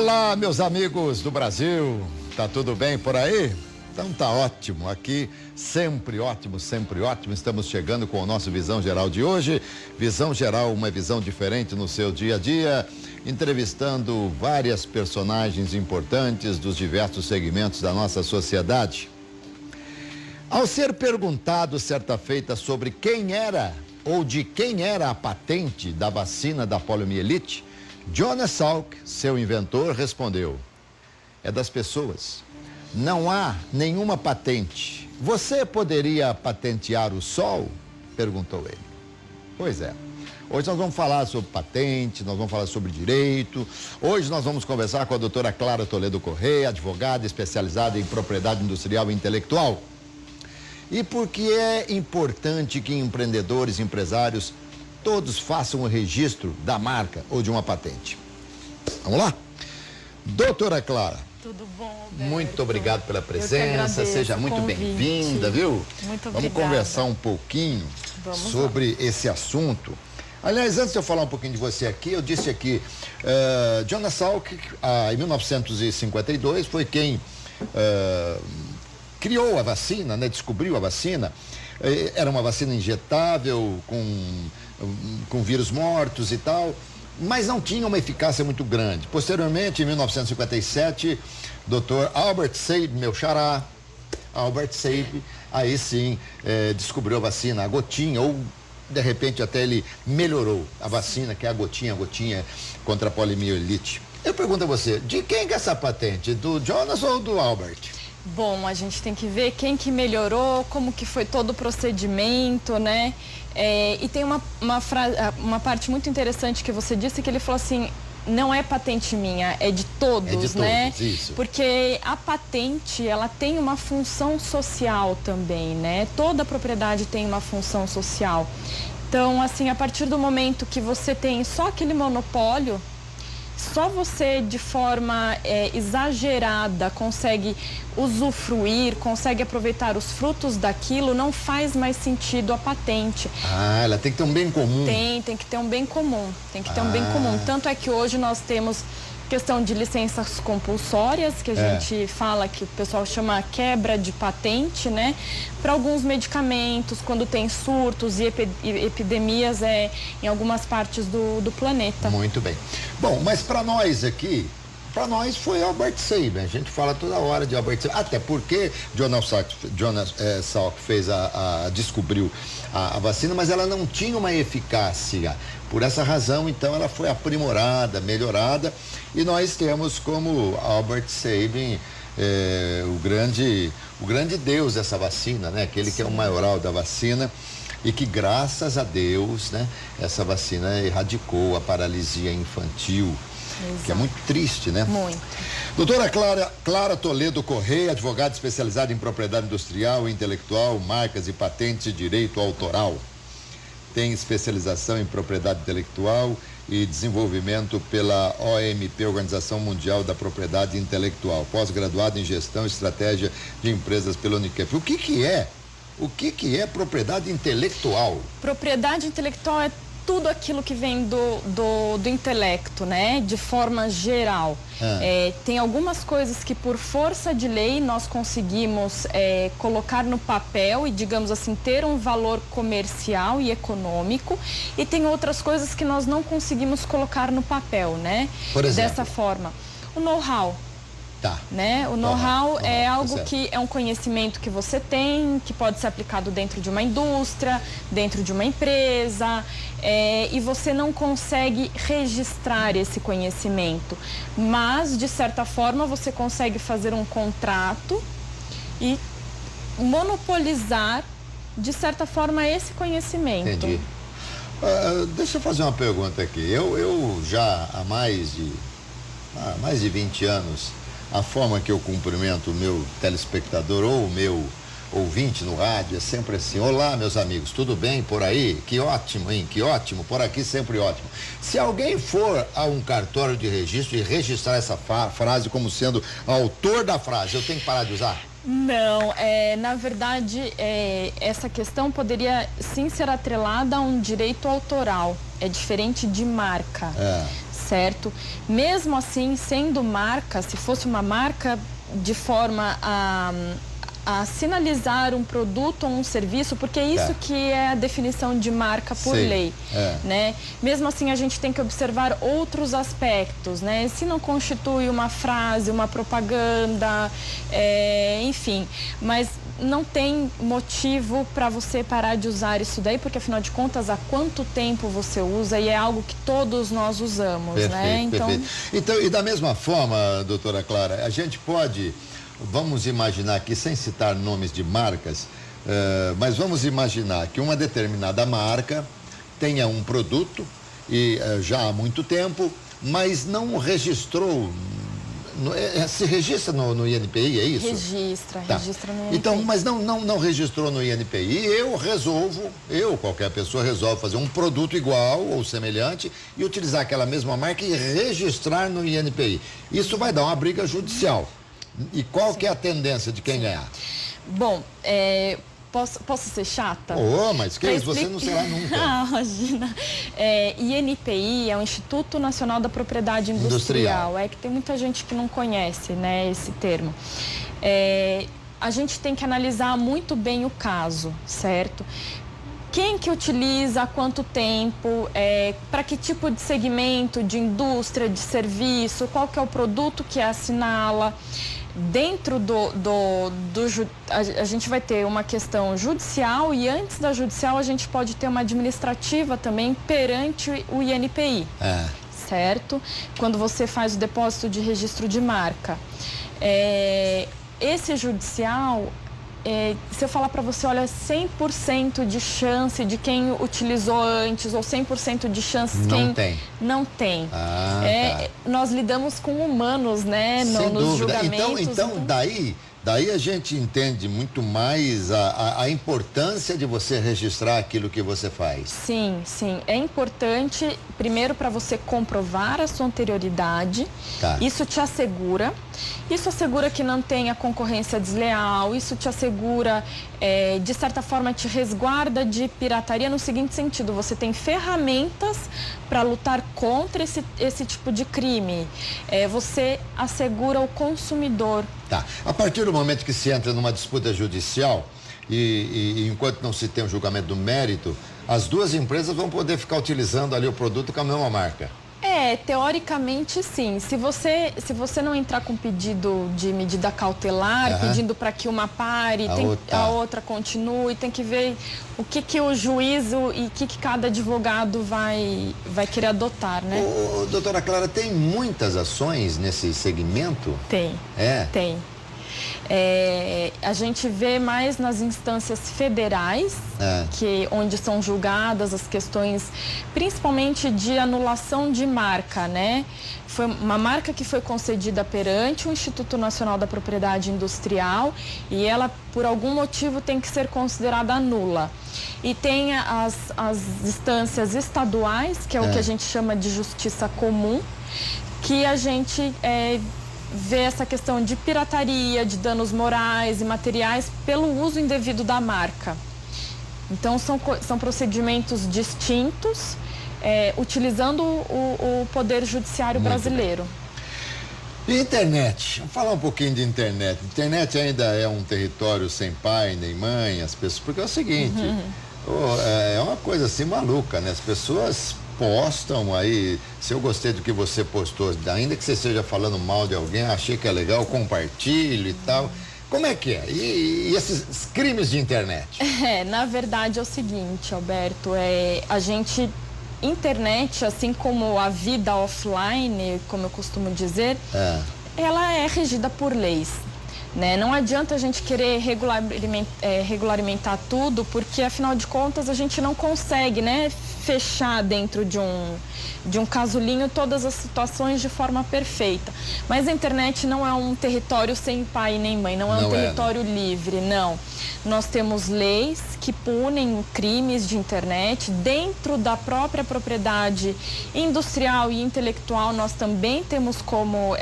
Olá, meus amigos do Brasil, tá tudo bem por aí? Então tá ótimo, aqui sempre ótimo, estamos chegando com o nosso Visão Geral de hoje. Visão Geral, uma visão diferente no seu dia a dia, entrevistando várias personagens importantes dos diversos segmentos da nossa sociedade. Ao ser perguntado certa feita sobre quem era ou de quem era a patente da vacina da poliomielite, Jonas Salk, seu inventor, respondeu: é das pessoas. Não há nenhuma patente. Você poderia patentear o sol? Perguntou ele. Pois é. Hoje nós vamos falar sobre patente, nós vamos falar sobre direito. Hoje nós vamos conversar com a doutora Clara Toledo Correia, advogada especializada em propriedade industrial e intelectual. E por que é importante que empreendedores, empresários, todos façam o registro da marca ou de uma patente? Vamos lá? Doutora Clara. Tudo bom, Alberto? Muito obrigado pela presença, seja muito bem-vinda, viu? Muito obrigada. Vamos conversar um pouquinho sobre esse assunto. Aliás, antes de eu falar um pouquinho de você aqui, eu disse aqui, Jonas Salk, em 1952, foi quem criou a vacina, né? Descobriu a vacina. Era uma vacina injetável, com vírus mortos e tal, mas não tinha uma eficácia muito grande. Posteriormente, em 1957, Dr. Albert Sabin, meu xará, Albert Sabin, aí sim descobriu a vacina, a gotinha, ou de repente até ele melhorou a vacina, que é a gotinha contra a poliomielite. Eu pergunto a você, de quem que é essa patente? Do Jonas ou do Albert? Bom, a gente tem que ver quem que melhorou, como que foi todo o procedimento, né? E tem uma parte muito interessante que você disse, que ele falou assim, não é patente minha, é de todos, é de todos, né? Isso. Porque a patente, ela tem uma função social também, né? Toda propriedade tem uma função social. Então, assim, a partir do momento que você tem só aquele monopólio, só você de forma exagerada consegue usufruir, consegue aproveitar os frutos daquilo, não faz mais sentido a patente. Ah, ela tem que ter um bem comum. Tem que ter um bem comum, um bem comum. Tanto é que hoje nós temos questão de licenças compulsórias, que a gente fala, que o pessoal chama quebra de patente, né? Para alguns medicamentos, quando tem surtos e epidemias em algumas partes do planeta. Muito bem. Bom, mas para nós aqui, foi Albert Sabin. A gente fala toda hora de Albert Sabin, até porque Jonas Salk descobriu a vacina, mas ela não tinha uma eficácia. Por essa razão, então, ela foi aprimorada, melhorada, e nós temos como Albert Sabin o grande deus dessa vacina, né? Aquele que é o maioral da vacina, e que, graças a Deus, né, essa vacina erradicou a paralisia infantil. Exato. Que é muito triste, né? Muito. Doutora Clara Toledo Correia, advogada especializada em propriedade industrial e intelectual, marcas e patentes e direito autoral. Tem especialização em propriedade intelectual e desenvolvimento pela OMP, Organização Mundial da Propriedade Intelectual. Pós-graduada em gestão e estratégia de empresas pela Unicamp. O que é propriedade intelectual? Propriedade intelectual é tudo aquilo que vem do intelecto, né? De forma geral. Tem algumas coisas que, por força de lei, nós conseguimos colocar no papel e, digamos assim, ter um valor comercial e econômico, e tem outras coisas que nós não conseguimos colocar no papel, né? Por exemplo? Dessa forma. O know-how. Tá. Né? O know-how é algo que é um conhecimento que você tem, que pode ser aplicado dentro de uma indústria, dentro de uma empresa, e você não consegue registrar esse conhecimento. Mas, de certa forma, você consegue fazer um contrato e monopolizar, de certa forma, esse conhecimento. Entendi. Deixa eu fazer uma pergunta aqui. Eu já há mais de 20 anos, a forma que eu cumprimento o meu telespectador ou o meu ouvinte no rádio é sempre assim: olá, meus amigos, tudo bem por aí? Que ótimo, hein? Que ótimo, por aqui sempre ótimo. Se alguém for a um cartório de registro e registrar essa frase como sendo autor da frase, eu tenho que parar de usar? Não, na verdade, essa questão poderia sim ser atrelada a um direito autoral. É diferente de marca. certo? Mesmo assim, sendo marca, se fosse uma marca de forma a sinalizar um produto ou um serviço, porque é isso que é a definição de marca por lei, né? Mesmo assim, a gente tem que observar outros aspectos, né? Se não constitui uma frase, uma propaganda, enfim, mas não tem motivo para você parar de usar isso daí, porque afinal de contas, há quanto tempo você usa e é algo que todos nós usamos, né? Então, e da mesma forma, doutora Clara, a gente pode, vamos imaginar aqui, sem citar nomes de marcas, mas vamos imaginar que uma determinada marca tenha um produto e já há muito tempo, mas não registrou. Se registra no INPI, é isso? Registra no INPI. Então, mas não registrou no INPI, qualquer pessoa resolve fazer um produto igual ou semelhante e utilizar aquela mesma marca e registrar no INPI. Isso vai dar uma briga judicial. E qual que é a tendência de quem ganhar? Bom, posso ser chata? Mas que isso? Você não será nunca. Imagina. INPI é o Instituto Nacional da Propriedade Industrial. É que tem muita gente que não conhece, né, esse termo. A gente tem que analisar muito bem o caso, certo? Quem que utiliza, há quanto tempo, para que tipo de segmento, de indústria, de serviço, qual que é o produto que assinala. Dentro a gente vai ter uma questão judicial e antes da judicial a gente pode ter uma administrativa também perante o INPI, certo? Quando você faz o depósito de registro de marca. Esse judicial, se eu falar para você, olha, 100% de chance de quem utilizou antes ou 100% de chances não tem. Nós lidamos com humanos, né, nos julgamentos. Então daí a gente entende muito mais a importância de você registrar aquilo que você faz. Sim. É importante, primeiro, para você comprovar a sua anterioridade. Isso te assegura. Isso assegura que não tenha concorrência desleal. Isso te assegura, de certa forma, te resguarda de pirataria no seguinte sentido. Você tem ferramentas para lutar contra esse tipo de crime. Você assegura o consumidor. A partir do momento que se entra numa disputa judicial e enquanto não se tem um julgamento do mérito, as duas empresas vão poder ficar utilizando ali o produto com a mesma marca. Teoricamente sim. Se você não entrar com pedido de medida cautelar, pedindo para que uma pare, a outra continue, tem que ver o que o juízo e o que cada advogado vai querer adotar, né? Doutora Clara, tem muitas ações nesse segmento? Tem. Tem. A gente vê mais nas instâncias federais, onde são julgadas as questões, principalmente de anulação de marca, né? Foi uma marca que foi concedida perante o Instituto Nacional da Propriedade Industrial e ela, por algum motivo, tem que ser considerada nula. E tem as instâncias estaduais, que é o que a gente chama de justiça comum, que a gente vê essa questão de pirataria, de danos morais e materiais pelo uso indevido da marca. Então, são procedimentos distintos, utilizando o Poder Judiciário brasileiro. E internet? Vamos falar um pouquinho de internet. Internet ainda é um território sem pai nem mãe, as pessoas, porque é o seguinte, é uma coisa assim maluca, né? As pessoas postam aí, se eu gostei do que você postou, ainda que você esteja falando mal de alguém, achei que é legal, compartilho e tal. Como é que é? E esses crimes de internet? Na verdade é o seguinte, Alberto, internet, assim como a vida offline, como eu costumo dizer, ela é regida por leis. Né? Não adianta a gente querer regulamentar tudo, porque afinal de contas a gente não consegue, né, fechar dentro de um casulinho todas as situações de forma perfeita. Mas a internet não é um território sem pai nem mãe, não é um território livre, não. Nós temos leis que punem crimes de internet. Dentro da própria propriedade industrial e intelectual, nós também temos como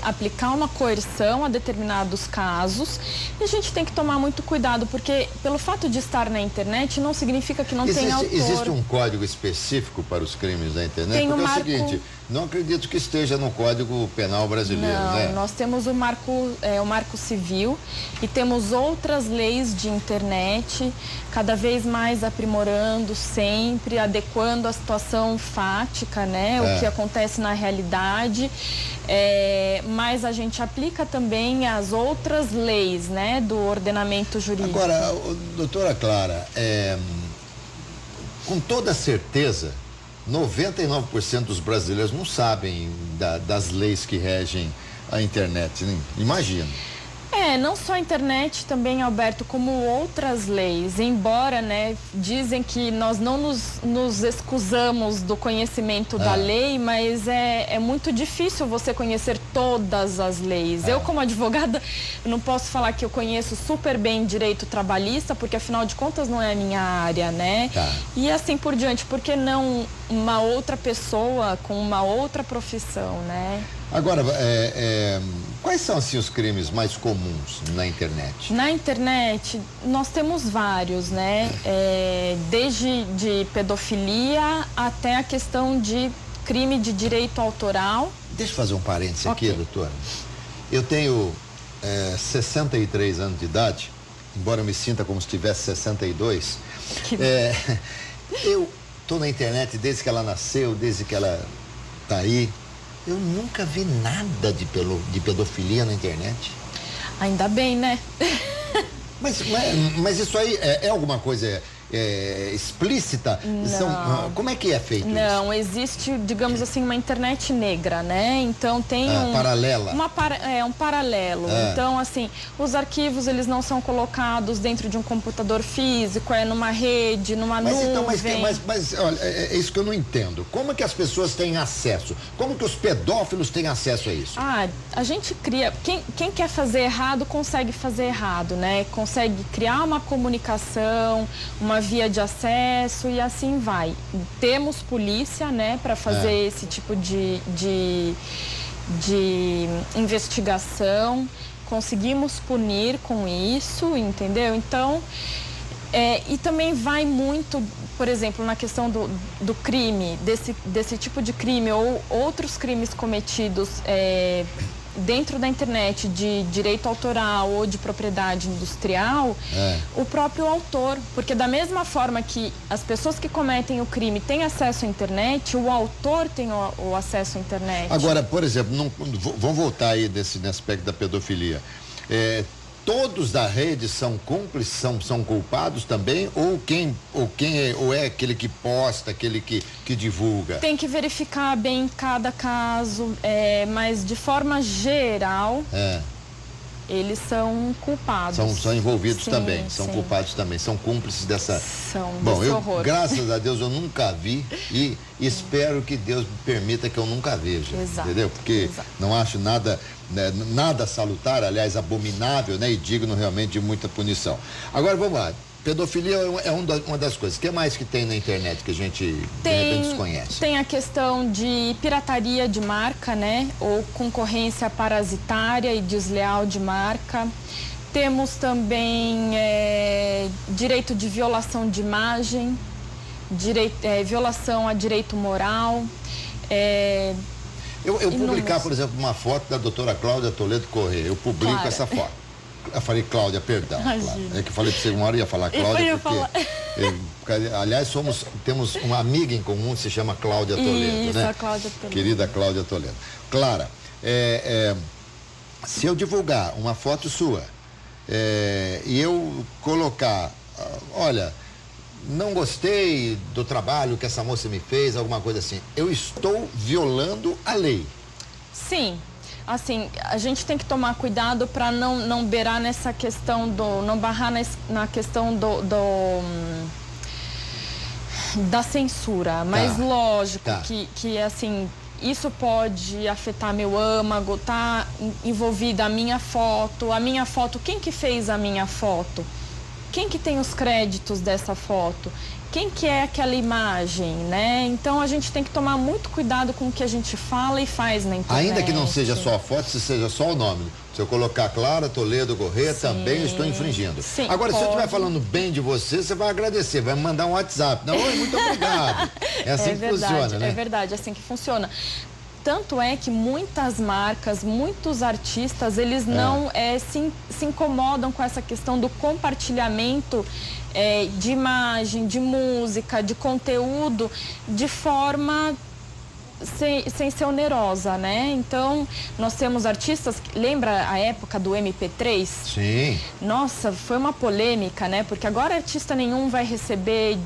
aplicar uma coerção a determinados casos, e a gente tem que tomar muito cuidado, porque pelo fato de estar na internet não significa que não tem autor. Existe um código específico para os crimes da internet? Tem porque marco... é o seguinte, não acredito que esteja no Código Penal brasileiro, não, né? Nós temos o Marco Civil e temos outras leis de internet, cada vez mais aprimorando, sempre adequando a situação fática, né? O que acontece na realidade. Mas a gente aplica também as outras leis, né, do ordenamento jurídico. Agora, doutora Clara, com toda certeza, 99% dos brasileiros não sabem das leis que regem a internet, né? Imagina. Não só a internet também, Alberto, como outras leis. Embora, né, dizem que nós não nos excusamos do conhecimento da lei, mas é muito difícil você conhecer todas as leis. Eu, como advogada, não posso falar que eu conheço super bem direito trabalhista, porque afinal de contas não é a minha área, né? E assim por diante, por que não uma outra pessoa com uma outra profissão, né? Agora, quais são assim, os crimes mais comuns na internet? Na internet, nós temos vários, né? Desde de pedofilia até a questão de crime de direito autoral. Deixa eu fazer um parênteses aqui, doutora. Eu tenho 63 anos de idade, embora eu me sinta como se tivesse 62. Eu estou na internet desde que ela nasceu, desde que ela está aí. Eu nunca vi nada de pedofilia na internet. Ainda bem, né? Mas isso aí é alguma coisa explícita? Como é que é feito isso? Não, existe, digamos assim, uma internet negra, né? Então tem paralela. Um paralelo. Então, assim, os arquivos, eles não são colocados dentro de um computador físico, numa rede, numa nuvem. Mas olha, é isso que eu não entendo. Como que as pessoas têm acesso? Como que os pedófilos têm acesso a isso? A gente cria... Quem quer fazer errado, consegue fazer errado, né? Consegue criar uma comunicação, uma via de acesso e assim vai. Temos polícia, né, para fazer esse tipo de investigação. Conseguimos punir com isso, entendeu? Então, e também vai muito, por exemplo, na questão do crime, desse tipo de crime ou outros crimes cometidos dentro da internet de direito autoral ou de propriedade industrial, o próprio autor, porque da mesma forma que as pessoas que cometem o crime têm acesso à internet, o autor tem o acesso à internet. Agora, por exemplo, vamos voltar aí nesse aspecto da pedofilia. Todos da rede são cúmplices, são culpados também? Ou é aquele que posta, aquele que divulga? Tem que verificar bem cada caso, mas de forma geral, eles são culpados. São envolvidos também, são sim. culpados também, são cúmplices dessa... Bom, graças a Deus, eu nunca vi e espero que Deus me permita que eu nunca veja. Entendeu? Porque não acho nada salutar, aliás, abominável, né? E digno realmente de muita punição. Agora, vamos lá. Pedofilia é uma das coisas. O que mais que tem na internet que a gente, de repente, desconhece? Tem a questão de pirataria de marca, né? Ou concorrência parasitária e desleal de marca. Temos também direito de violação de imagem, violação a direito moral. Eu publicar, por exemplo, uma foto da doutora Cláudia Toledo Corrêa. Eu publico essa foto. Eu falei Cláudia, perdão. É que eu falei para você uma hora ia falar Cláudia, aliás, temos uma amiga em comum que se chama Cláudia Toledo, né? A Cláudia Toledo. Querida Cláudia Toledo. Clara, se eu divulgar uma foto sua e eu colocar, olha, não gostei do trabalho que essa moça me fez, alguma coisa assim, eu estou violando a lei. Sim. Assim, a gente tem que tomar cuidado para não beirar nessa questão não barrar na questão da censura. Mas lógico que assim, isso pode afetar meu âmago, tá envolvida a minha foto, quem que fez a minha foto? quem que tem os créditos dessa foto? Quem que é aquela imagem, né? Então a gente tem que tomar muito cuidado com o que a gente fala e faz na internet. Ainda que não seja só a foto, se seja só o nome. Se eu colocar Clara Toledo Corrêa, também estou infringindo. Sim, agora, pode. se eu estiver falando bem de você, você vai agradecer, vai me mandar um WhatsApp. Não, oi, muito obrigado. É assim que funciona, né? É verdade, é assim que funciona. Tanto é que muitas marcas, muitos artistas, eles não se incomodam com essa questão do compartilhamento de imagem, de música, de conteúdo, de forma sem ser onerosa, né? Então, nós temos artistas, lembra a época do MP3? Sim. Nossa, foi uma polêmica, né? Porque agora artista nenhum vai receber...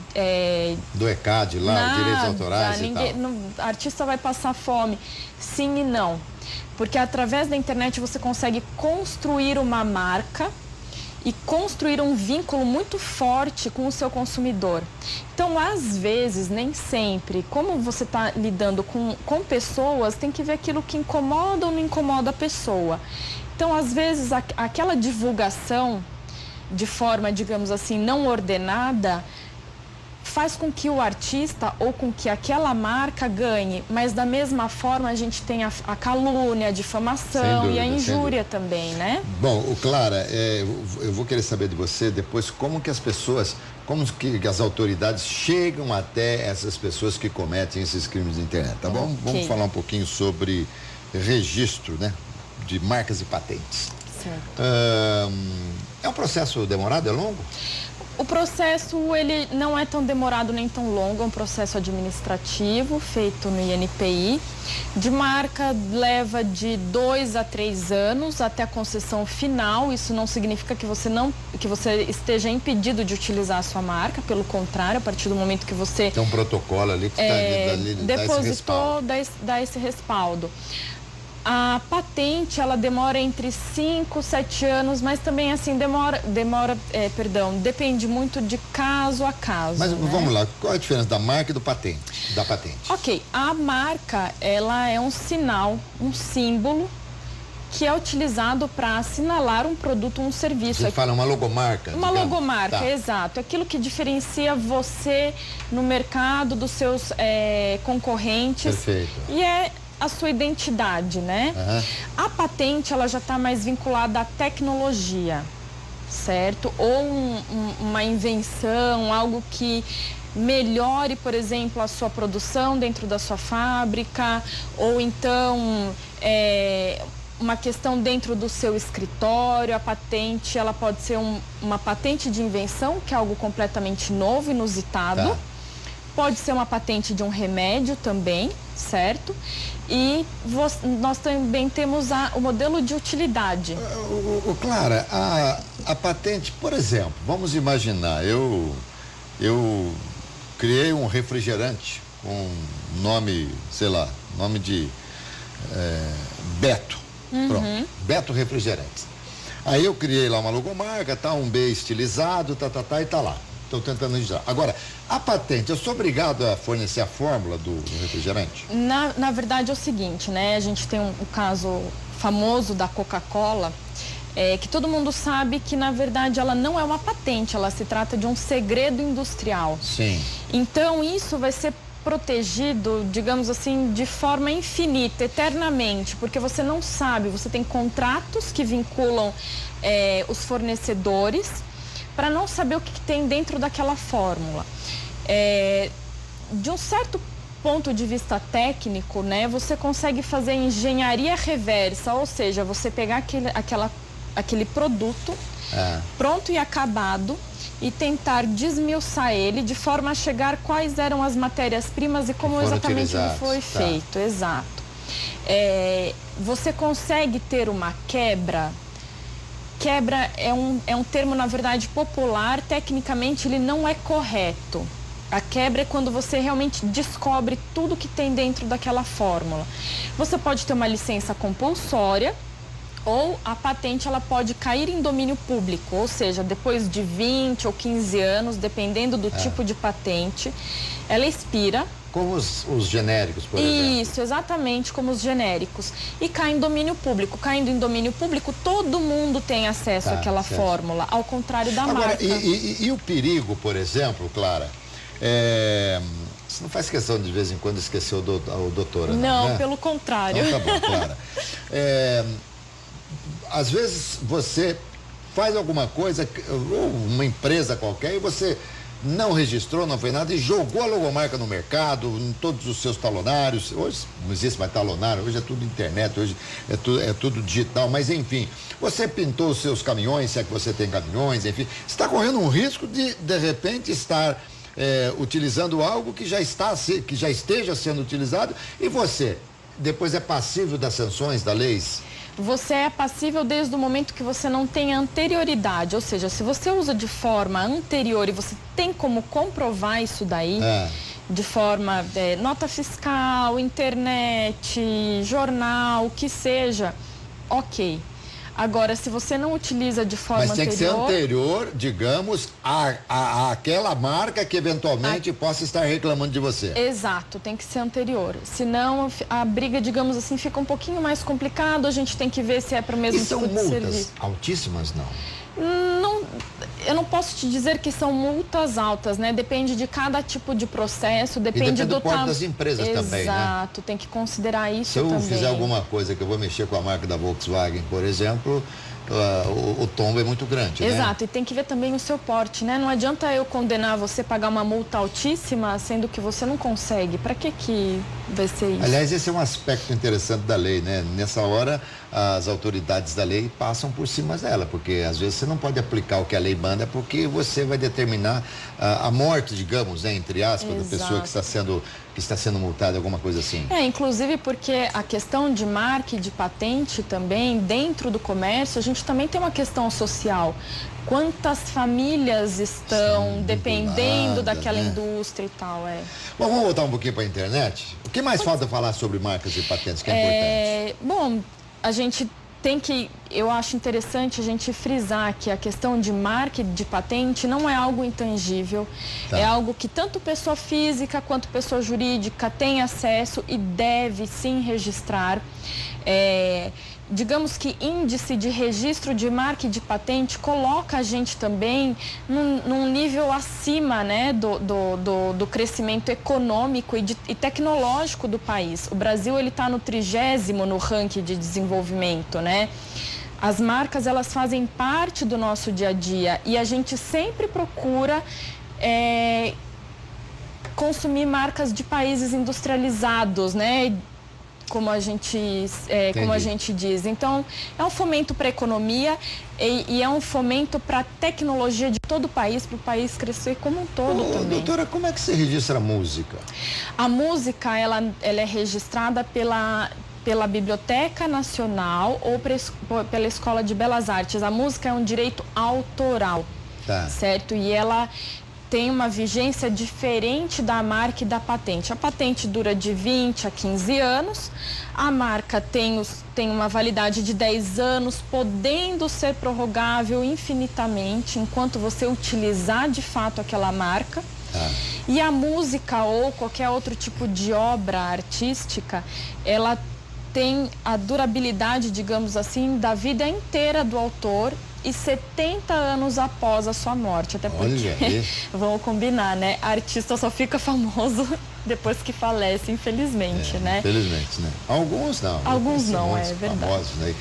do ECAD lá, nada, direitos autorais e tal. Artista vai passar fome. Sim e não. Porque através da internet você consegue construir uma marca e construir um vínculo muito forte com o seu consumidor. Então, às vezes, nem sempre, como você está lidando com pessoas, tem que ver aquilo que incomoda ou não incomoda a pessoa. Então, às vezes, aquela divulgação de forma, digamos assim, não ordenada, faz com que o artista ou com que aquela marca ganhe, mas da mesma forma a gente tem a calúnia, a difamação e a injúria também, né? Bom, Clara, eu vou querer saber de você depois como que as pessoas, como que as autoridades chegam até essas pessoas que cometem esses crimes na internet, tá bom? Vamos falar um pouquinho sobre registro, né, de marcas e patentes. Certo. É um processo demorado, é longo? O processo, ele não é tão demorado nem tão longo, é um processo administrativo feito no INPI. De marca leva de 2 a 3 anos até a concessão final. Isso não significa que você esteja impedido de utilizar a sua marca, pelo contrário, a partir do momento que você... Tem um protocolo ali que depositou, dá esse respaldo. A patente, ela demora entre 5 e 7 anos, mas também assim, depende muito de caso a caso. Mas né? Vamos lá, qual é a diferença da marca e da patente? Ok, a marca, ela é um sinal, um símbolo que é utilizado para assinalar um produto ou um serviço. Você fala uma logomarca? Uma logomarca, tá. Exato. Aquilo que diferencia você no mercado dos seus concorrentes. Perfeito. E é a sua identidade, né? Uhum. A patente, ela já está mais vinculada à tecnologia, certo? Ou uma invenção, algo que melhore, por exemplo, a sua produção dentro da sua fábrica, ou então uma questão dentro do seu escritório. A patente, ela pode ser uma patente de invenção, que é algo completamente novo, inusitado. Tá. Pode ser uma patente de um remédio também, certo? E nós também temos o modelo de utilidade. Clara, a patente, por exemplo, vamos imaginar, eu criei um refrigerante com nome, sei lá, nome de Beto. Pronto, Beto Refrigerantes. Aí eu criei lá uma logomarca, tá, um B estilizado, e tá lá. Estou tentando registrar. Agora, a patente, eu sou obrigado a fornecer a fórmula do refrigerante? Na verdade é o seguinte, né? A gente tem o caso famoso da Coca-Cola, que todo mundo sabe que, na verdade, ela não é uma patente, ela se trata de um segredo industrial. Sim. Então, isso vai ser protegido, digamos assim, de forma infinita, eternamente, porque você não sabe, você tem contratos que vinculam os fornecedores, para não saber o que tem dentro daquela fórmula. De um certo ponto de vista técnico, né, você consegue fazer engenharia reversa, ou seja, você pegar aquele produto pronto e acabado e tentar desmiuçar ele de forma a chegar quais eram as matérias-primas e como exatamente ele foi feito. Exato. Você consegue ter uma quebra. Quebra é um termo, na verdade, popular. Tecnicamente, ele não é correto. A quebra é quando você realmente descobre tudo que tem dentro daquela fórmula. Você pode ter uma licença compulsória ou a patente, ela pode cair em domínio público, ou seja, depois de 20 ou 15 anos, dependendo do tipo de patente, ela expira como os genéricos, por exemplo. Isso, exatamente como os genéricos. E cai em domínio público. Caindo em domínio público, todo mundo tem acesso àquela fórmula, ao contrário da marca. E o perigo, por exemplo, Clara, você não faz questão de vez em quando esquecer o doutora, não, né? Pelo contrário. Então tá bom, Clara. Às vezes você faz alguma coisa, ou uma empresa qualquer, e você não registrou, não fez nada e jogou a logomarca no mercado, em todos os seus talonários. Hoje não existe mais talonário, hoje é tudo internet, hoje é tudo digital, mas enfim, você pintou os seus caminhões, se é que você tem caminhões, enfim, você está correndo um risco de repente estar utilizando algo que já esteja sendo utilizado, e você depois é passível das sanções, da leis? Você é passível desde o momento que você não tem anterioridade, ou seja, se você usa de forma anterior e você tem como comprovar isso daí, de forma nota fiscal, internet, jornal, o que seja, ok. Agora, se você não utiliza de forma anterior... Mas tem que ser anterior, digamos, àquela marca que eventualmente possa estar reclamando de você. Exato, tem que ser anterior. Senão, a briga, digamos assim, fica um pouquinho mais complicado. A gente tem que ver se é para o mesmo tipo de serviço. E são multas altíssimas, não? Eu não posso te dizer que são multas altas, né? Depende de cada tipo de processo, depende do porte das empresas também, né? Exato, tem que considerar isso também. Se eu fizer alguma coisa que eu vou mexer com a marca da Volkswagen, por exemplo, o tombo é muito grande, né? Exato, e tem que ver também o seu porte, né? Não adianta eu condenar você a pagar uma multa altíssima, sendo que você não consegue. Para que vai ser isso? Aliás, esse é um aspecto interessante da lei, né? Nessa hora, as autoridades da lei passam por cima dela, porque às vezes você não pode aplicar o que a lei manda, porque você vai determinar a morte, digamos, né, entre aspas, da pessoa que está sendo multada, alguma coisa assim. Inclusive porque a questão de marca e de patente também, dentro do comércio, a gente também tem uma questão social. Quantas famílias estão dependendo daquela indústria e tal, Bom, vamos voltar um pouquinho para a internet? O que mais falta falar sobre marcas e patentes que é importante? Bom, a gente tem que, eu acho interessante a gente frisar que a questão de marca e de patente não é algo intangível, é algo que tanto pessoa física quanto pessoa jurídica tem acesso e deve sim registrar. Digamos que índice de registro de marca e de patente coloca a gente também num nível acima, né, do crescimento econômico e tecnológico do país. O Brasil, ele está no 30º no ranking de desenvolvimento, né? As marcas, elas fazem parte do nosso dia a dia e a gente sempre procura consumir marcas de países industrializados, né? Como a gente diz. Então, é um fomento para a economia e é um fomento para a tecnologia de todo o país, para o país crescer como um todo também. Doutora, como é que se registra a música? A música, ela é registrada pela Biblioteca Nacional ou pela Escola de Belas Artes. A música é um direito autoral, certo? E ela tem uma vigência diferente da marca e da patente. A patente dura de 20 a 15 anos, a marca tem uma validade de 10 anos, podendo ser prorrogável infinitamente, enquanto você utilizar de fato aquela marca. E a música ou qualquer outro tipo de obra artística, ela tem a durabilidade, digamos assim, da vida inteira do autor e 70 anos após a sua morte. Até porque, vamos combinar, né? Artista só fica famoso depois que falece, infelizmente, né? Infelizmente, né? Alguns não. Alguns não, é verdade. Famosos, né?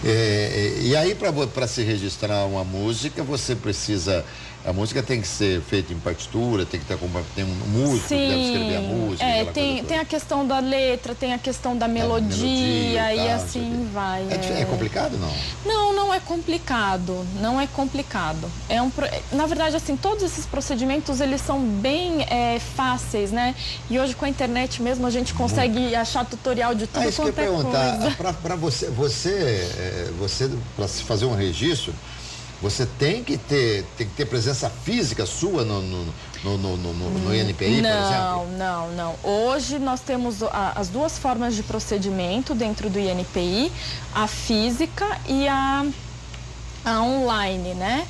E aí, para se registrar uma música, você precisa... A música tem que ser feita em partitura, tem que ter um músico que deve escrever a música. Tem a questão da letra, tem a questão da melodia e assim vai. É complicado, não? Não é complicado, não é complicado. Na verdade, assim, todos esses procedimentos, eles são bem fáceis, né? E hoje com a internet mesmo a gente consegue achar tutorial de tudo quanto é coisa. Para você para se fazer um registro, você tem que ter presença física sua no INPI, por exemplo? Não. Hoje nós temos as duas formas de procedimento dentro do INPI, a física e online, né?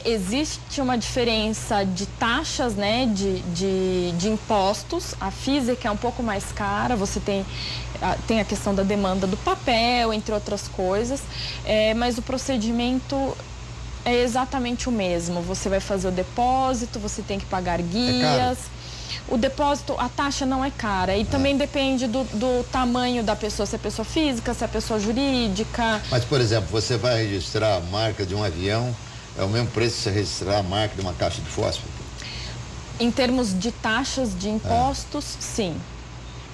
Existe uma diferença de taxas, né? De impostos. A física é um pouco mais cara, você tem a questão da demanda do papel, entre outras coisas, mas o procedimento é exatamente o mesmo. Você vai fazer o depósito, você tem que pagar guias. O depósito, a taxa não é cara. E também depende do tamanho da pessoa, se é pessoa física, se é pessoa jurídica. Mas, por exemplo, você vai registrar a marca de um avião, é o mesmo preço que você registrar a marca de uma caixa de fósforo? Em termos de taxas de impostos, sim.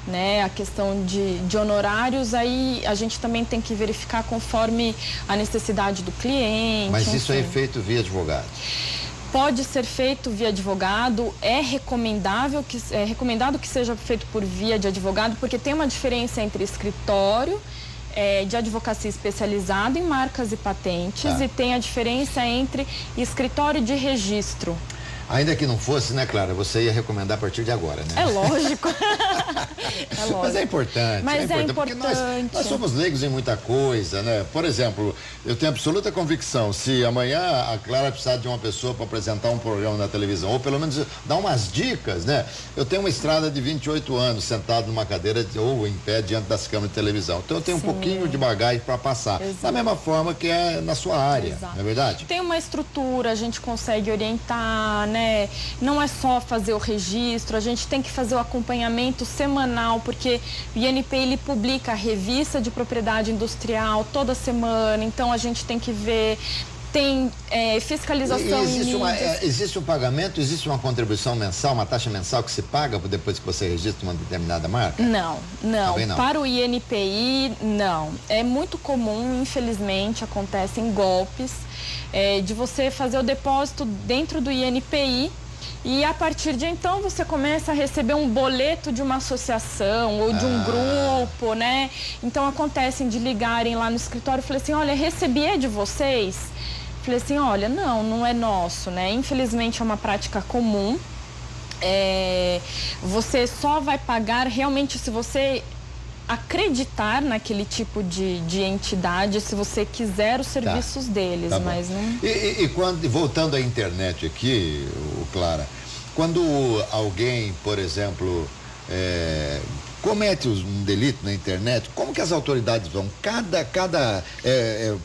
Né? A questão de honorários, aí a gente também tem que verificar conforme a necessidade do cliente. Mas isso é feito via advogado? Pode ser feito via advogado, é recomendado que seja feito por via de advogado, porque tem uma diferença entre escritório de advocacia especializado em marcas e patentes e tem a diferença entre escritório de registro. Ainda que não fosse, né, Clara? Você ia recomendar a partir de agora, né? É lógico. Mas é importante. Porque nós somos leigos em muita coisa, né? Por exemplo, eu tenho absoluta convicção, se amanhã a Clara precisar de uma pessoa para apresentar um programa na televisão, ou pelo menos dar umas dicas, né? Eu tenho uma estrada de 28 anos sentado numa cadeira ou em pé diante das câmeras de televisão. Então eu tenho um pouquinho de bagagem para passar. Exato. Da mesma forma que é na sua área, não é verdade? Tem uma estrutura, a gente consegue orientar, né? Não é só fazer o registro, a gente tem que fazer o acompanhamento semanal, porque o INPI ele publica a revista de propriedade industrial toda semana, então a gente tem que ver, tem fiscalização existe um pagamento, existe uma contribuição mensal, uma taxa mensal que se paga depois que você registra uma determinada marca? Não. Para o INPI, não. É muito comum, infelizmente, acontecem golpes de você fazer o depósito dentro do INPI e a partir de então você começa a receber um boleto de uma associação ou de um grupo, né? Então acontecem de ligarem lá no escritório e falar assim, olha, recebi de vocês? Falei assim, olha, não é nosso, né? Infelizmente é uma prática comum. Você só vai pagar realmente se você acreditar naquele tipo de entidade, se você quiser os serviços deles, mas não... Voltando à internet aqui, Clara, quando alguém, por exemplo, comete um delito na internet, como que as autoridades vão?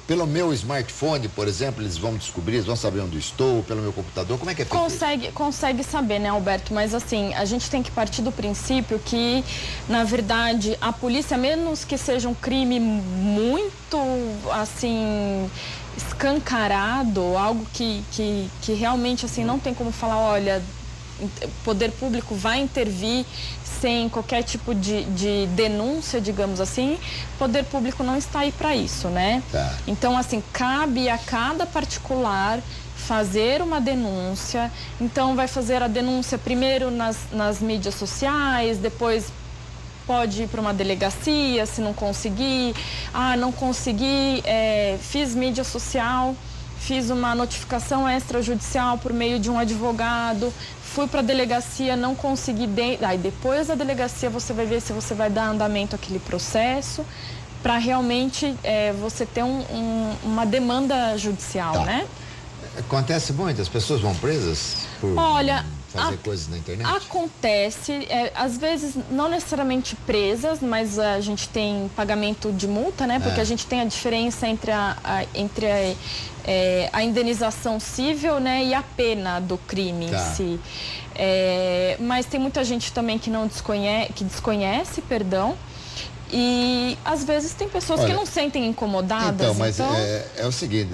Pelo meu smartphone, por exemplo, eles vão descobrir, eles vão saber onde estou, pelo meu computador, como é que é feito? Consegue saber, né, Alberto? Mas assim, a gente tem que partir do princípio que, na verdade, a polícia, menos que seja um crime muito, assim, escancarado, algo que realmente, assim, não tem como falar, olha, o poder público vai intervir sem qualquer tipo de denúncia, digamos assim, o poder público não está aí para isso, né? Então, assim, cabe a cada particular fazer uma denúncia. Então, vai fazer a denúncia primeiro nas mídias sociais, depois pode ir para uma delegacia, se não conseguir. Não consegui, fiz mídia social, fiz uma notificação extrajudicial por meio de um advogado, fui para a delegacia, não consegui. Aí depois da delegacia você vai ver se você vai dar andamento àquele processo para realmente você ter uma demanda judicial, né? Acontece muito, as pessoas vão presas por fazer coisas na internet? Acontece, às vezes não necessariamente presas, mas a gente tem pagamento de multa, né? Porque a gente tem a diferença entre a indenização civil, né, e a pena do crime em si. Mas tem muita gente também que desconhece, e às vezes tem pessoas que não sentem incomodadas. Mas é o seguinte,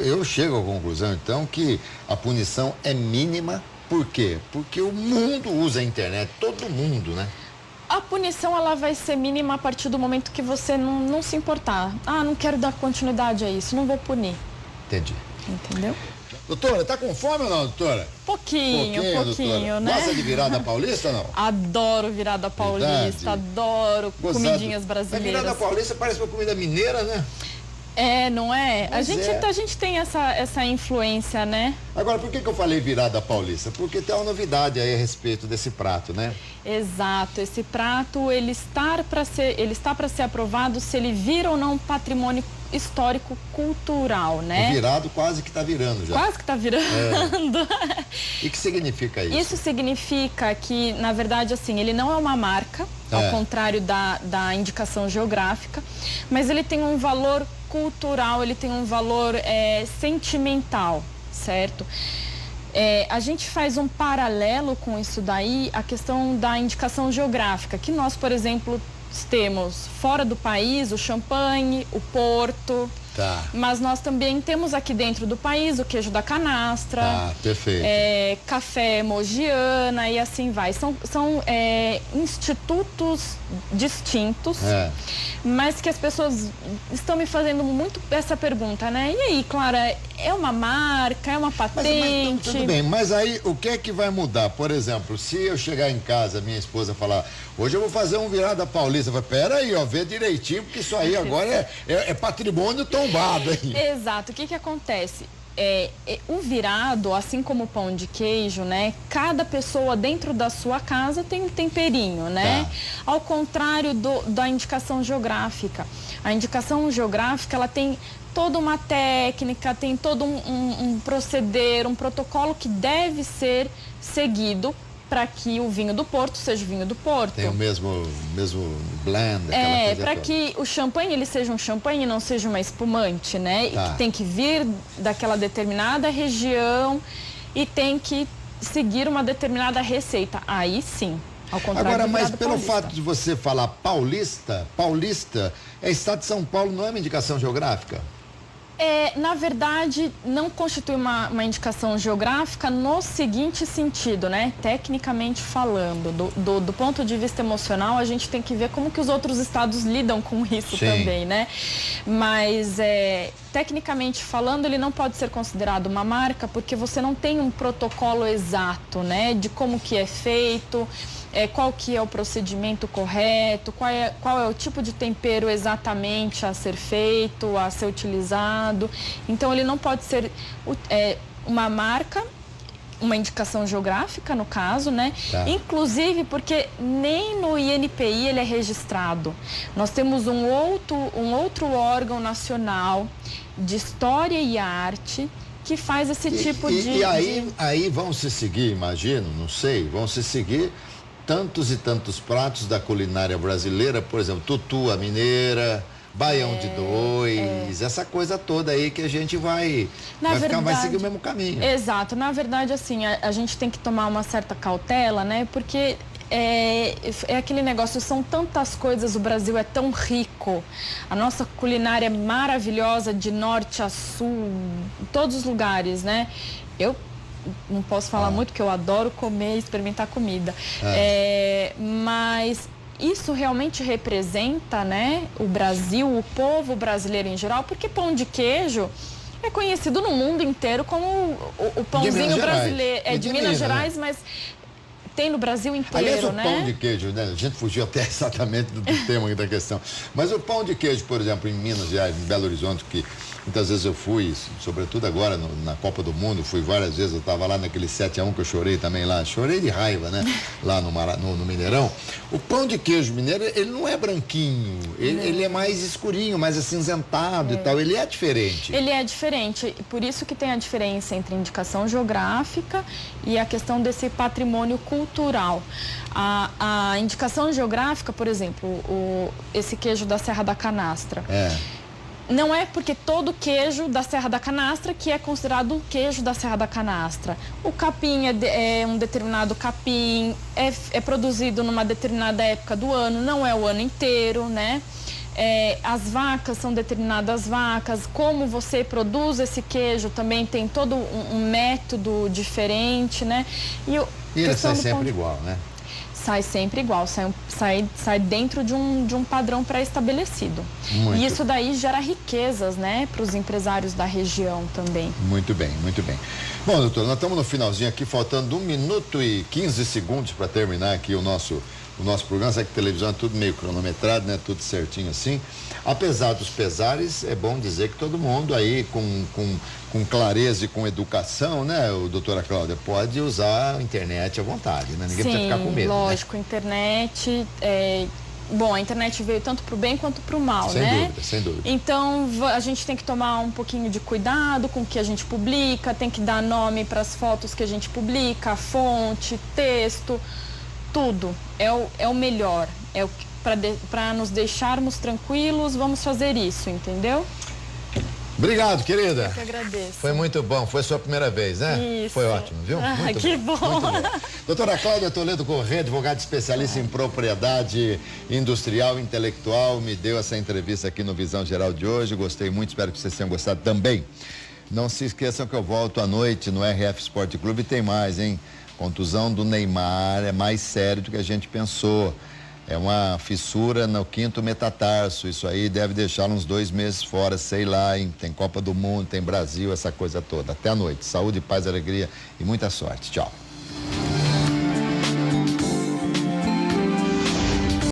eu chego à conclusão então que a punição é mínima. Por quê? Porque o mundo usa a internet, todo mundo, né? A punição ela vai ser mínima a partir do momento que você não se importar. Não quero dar continuidade a isso, não vou punir. Entendi. Entendeu? Doutora, tá com fome ou não, doutora? Pouquinho, doutora. Né? Gosta de virada paulista ou não? Adoro virada paulista, adoro comidinhas brasileiras. A virada paulista parece uma comida mineira, né? Não é? Pois A gente tem essa influência, né? Agora, por que eu falei virada paulista? Porque tem uma novidade aí a respeito desse prato, né? Exato, esse prato ele está para ser aprovado se ele vira ou não patrimônio histórico cultural, né? O virado quase que está virando já. Quase que está virando. E que significa isso? Isso significa que, na verdade, assim, ele não é uma marca, ao contrário da indicação geográfica, mas ele tem um valor cultural, ele tem um valor sentimental, certo? A gente faz um paralelo com isso daí, a questão da indicação geográfica, que nós, por exemplo, temos fora do país o champanhe, o Porto, mas nós também temos aqui dentro do país o queijo da canastra, perfeito. Café Mogiana e assim vai. São institutos distintos, mas que as pessoas estão me fazendo muito essa pergunta, né? E aí, Clara, é uma marca, é uma patente? Mas tudo bem, mas aí o que é que vai mudar? Por exemplo, se eu chegar em casa, minha esposa falar, hoje eu vou fazer um virada paulista, eu falo, peraí, vê direitinho, porque isso aí agora é patrimônio tombado aí. Exato, o que acontece? O virado, assim como o pão de queijo, né? Cada pessoa dentro da sua casa tem um temperinho, né? Ao contrário da indicação geográfica. A indicação geográfica, ela tem toda uma técnica, tem todo um proceder, um protocolo que deve ser seguido para que o vinho do Porto seja o vinho do Porto. Tem o mesmo blend, aquela coisa para toda. que o champanhe ele seja um champanhe e não seja uma espumante, né? E que tem que vir daquela determinada região e tem que seguir uma determinada receita. Aí sim, ao contrário. Agora, mas pelo paulista. fato de você falar paulista, estado de São Paulo não é uma indicação geográfica? Na verdade, não constitui uma indicação geográfica no seguinte sentido, né? Tecnicamente falando, do ponto de vista emocional, a gente tem que ver como que os outros estados lidam com isso também, né? Mas, tecnicamente falando, ele não pode ser considerado uma marca porque você não tem um protocolo exato, né? De como que é feito, qual que é o procedimento correto, qual é o tipo de tempero exatamente a ser feito, a ser utilizado. Então, ele não pode ser uma marca, uma indicação geográfica, no caso, né? Inclusive porque nem no INPI ele é registrado. Nós temos um outro órgão nacional de história e arte que faz esse tipo de... E aí vão se seguir, imagino, não sei, vão se seguir tantos e tantos pratos da culinária brasileira, por exemplo, tutu a mineira, baião de dois, essa coisa toda aí que a gente vai seguir o mesmo caminho. Exato, na verdade, assim, a gente tem que tomar uma certa cautela, né, porque é aquele negócio, são tantas coisas, o Brasil é tão rico, a nossa culinária é maravilhosa de norte a sul, em todos os lugares, né, eu não posso falar muito, porque eu adoro comer e experimentar comida. Mas isso realmente representa, né, o Brasil, o povo brasileiro em geral, porque pão de queijo é conhecido no mundo inteiro como o pãozinho brasileiro. É de Minas Gerais, mas tem no Brasil inteiro, aliás, o né? pão de queijo, né? A gente fugiu até exatamente do tema aqui da questão. Mas o pão de queijo, por exemplo, em Minas Gerais, em Belo Horizonte, que muitas vezes eu fui, sobretudo agora na Copa do Mundo, fui várias vezes, eu estava lá naquele 7-1 que eu chorei também lá, chorei de raiva, né? Lá no Mineirão. O pão de queijo mineiro, ele não é branquinho, ele é mais escurinho, mais acinzentado e tal, ele é diferente. Ele é diferente, por isso que tem a diferença entre indicação geográfica e a questão desse patrimônio cultural. A indicação geográfica, por exemplo, esse queijo da Serra da Canastra. Não é porque todo queijo da Serra da Canastra que é considerado o queijo da Serra da Canastra. O capim é um determinado capim, é produzido numa determinada época do ano, não é o ano inteiro, né? As vacas são determinadas vacas, como você produz esse queijo também tem todo um método diferente, né? E ele sai sempre igual, né? Sai sempre igual, sai dentro de um padrão pré-estabelecido. E isso daí gera riquezas, né, para os empresários da região também. Muito bem, muito bem. Bom, doutor, nós estamos no finalzinho aqui, faltando 1 minuto e 15 segundos para terminar aqui o nosso o nosso programa, sabe que televisão é tudo meio cronometrado, né? Tudo certinho assim. Apesar dos pesares, é bom dizer que todo mundo aí com clareza e com educação, né, doutora Cláudia, pode usar a internet à vontade, né? Ninguém precisa ficar com medo. Lógico, né? Internet Bom, a internet veio tanto para o bem quanto para o mal, sem né? Sem dúvida, sem dúvida. Então, a gente tem que tomar um pouquinho de cuidado com o que a gente publica, tem que dar nome para as fotos que a gente publica, fonte, texto, tudo. É o melhor. Para nos deixarmos tranquilos, vamos fazer isso, entendeu? Obrigado, querida. Eu que agradeço. Foi muito bom. Foi sua primeira vez, né? Isso. Foi ótimo, viu? Muito que bom. Muito bom. Doutora Cláudia Toledo Corrêa, advogada especialista em propriedade industrial e intelectual, me deu essa entrevista aqui no Visão Geral de hoje. Gostei muito, espero que vocês tenham gostado também. Não se esqueçam que eu volto à noite no RF Esporte Clube e tem mais, hein? Contusão do Neymar é mais sério do que a gente pensou. É uma fissura no 5º metatarso. Isso aí deve deixá-lo uns 2 meses fora, sei lá, hein? Tem Copa do Mundo, tem Brasil, essa coisa toda. Até a noite. Saúde, paz, alegria e muita sorte. Tchau.